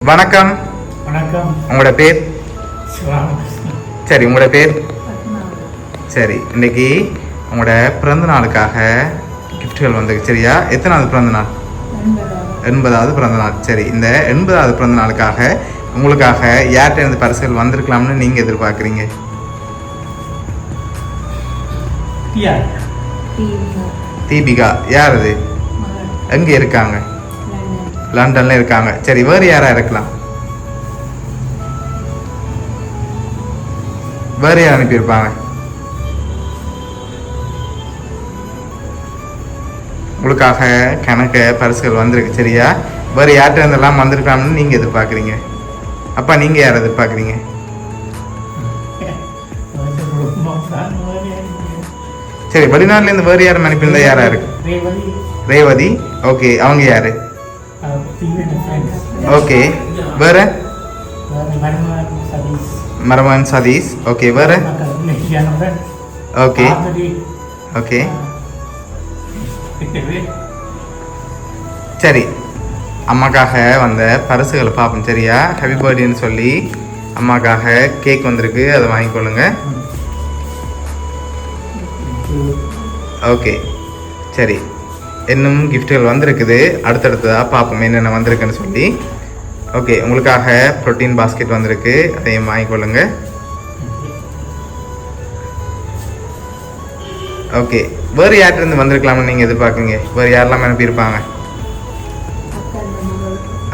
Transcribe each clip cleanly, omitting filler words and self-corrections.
வணக்கம். வணக்கம். உங்களோட பேர்? சரி, உங்களோட பேர்? சரி, இன்னைக்கு உங்களோட பிறந்த நாளுக்காக கிஃப்ட்கள் வந்துருக்கு. சரியா? எத்தனாவது பிறந்த நாள்? 80வது பிறந்த நாள். சரி, இந்த 80வது பிறந்த நாளுக்காக உங்களுக்காக யார்கிட்ட இருந்து பரிசுகள் வந்திருக்கலாம்னு நீங்கள் எதிர்பார்க்குறீங்க? தீபிகா. யார் அது? எங்கே இருக்காங்க? லண்டன்ல இருக்காங்க. சரி, வேறு யாரா இருக்கலாம்? வேறு யார் அனுப்பியிருப்பாங்க? உங்களுக்காக கணக்கு பரிசுகள் வந்திருக்கு. சரியா? வேறு யார்கிட்ட இருந்தெல்லாம் வந்திருக்கலாம்னு நீங்கள் எதிர்பார்க்குறீங்க? அப்பா, நீங்கள் யார் எதிர்பார்க்குறீங்க? சரி, வெளிநாட்டிலேருந்து வேறு யாரும் அனுப்பியிருந்தா யாரா இருக்கு? ரேவதி. ஓகே, அவங்க யாரு? ஓகே, வேற? மரமன் சதீஷ். ஓகே, வேற? ஓகே ஓகே சரி, அம்மாக்காக வந்த பரிசுகளை பார்ப்போம். சரியா? ஹாப்பி பர்த்டேன்னு சொல்லி அம்மாக்காக கேக் வந்திருக்கு, அதை வாங்கிக்கொள்ளுங்க. ஓகே, சரி, இன்னும் கிஃப்ட்டுகள் வந்திருக்குது. அடுத்தடுத்ததாக பார்ப்போம் என்னென்ன வந்திருக்குன்னு சொல்லி. ஓகே, உங்களுக்காக ப்ரோட்டீன் பாஸ்கெட் வந்திருக்கு, அதையும் வாங்கிக்கொள்ளுங்க. ஓகே, வேறு யார்கிட்டருந்து வந்திருக்கலாம்னு நீங்கள் எதிர்பார்க்குறீங்க? வேறு யாரெல்லாம் அனுப்பியிருப்பாங்க?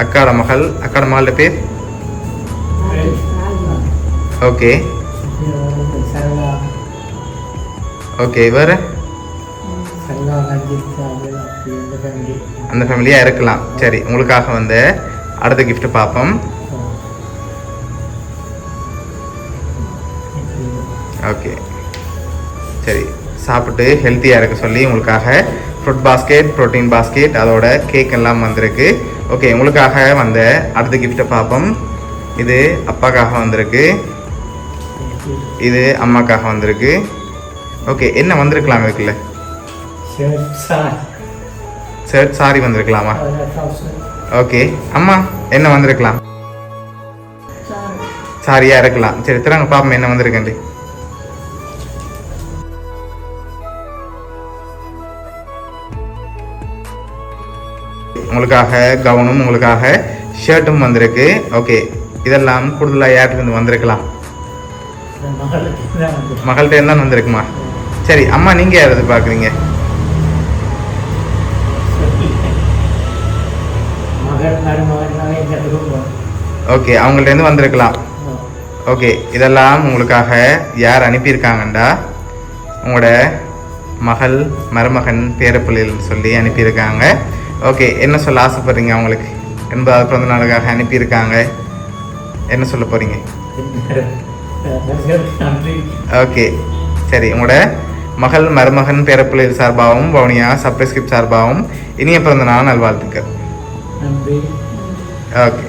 அக்காட மகளோட பேர்? ஓகே ஓகே, வேறு? அந்த ஃபேமிலியாக இருக்கலாம். சரி, உங்களுக்காக வந்து அடுத்த கிஃப்ட் பார்ப்போம். ஓகே, சரி, சாப்பிட்டு ஹெல்த்தியாக இருக்க சொல்லி உங்களுக்காக ஃப்ரூட் பாஸ்கெட், ப்ரோட்டீன் பாஸ்கெட், அதோட கேக் எல்லாம் வந்திருக்கு. ஓகே, உங்களுக்காக வந்த அடுத்த கிஃப்ட்டை பார்ப்போம். இது அப்பாக்காக வந்திருக்கு, இது அம்மாக்காக வந்திருக்கு. ஓகே, என்ன வந்திருக்கலாம் இருக்குல்ல? Shirt, sorry வந்திருக்கலாமா? ஓகே, அம்மா என்ன வந்திருக்கலாம்? சாரியா இருக்கலாம். சரி, திறங்க பாப்போம் என்ன வந்திருக்கேன். உங்களுக்காக கவுனும் உங்களுக்காக ஷர்ட்டும் வந்திருக்கு. ஓகே, இதெல்லாம் கூடுதலாக யார்கிட்ட வந்திருக்கலாம்? மகள்கிட்ட தான் வந்திருக்குமா? சரி, அம்மா நீங்கள் யார் எதிர்பார்க்குறீங்க? ஓகே, அவங்கள்ட்ட வந்திருக்கலாம். ஓகே, இதெல்லாம் உங்களுக்காக யார் அனுப்பியிருக்காங்கண்டா உங்களோட மகள், மருமகன், பேரப்பிள்ளைன்னு சொல்லி அனுப்பியிருக்காங்க. ஓகே, என்ன சொல்ல ஆசைப்படுறீங்க? அவங்களுக்கு 80வது பிறந்த நாளுக்காக அனுப்பியிருக்காங்க, என்ன சொல்ல போகிறீங்க? ஓகே, சரி, உங்களோட மகள், மருமகன், பேரப்பிள்ளைகள் சார்பாகவும் வவுனியா சப்ரைஸ் கிஃப்ட் சார்பாகவும் இனிய பிறந்த நாள் நல்வாழ்த்துக்கள். ஓகே.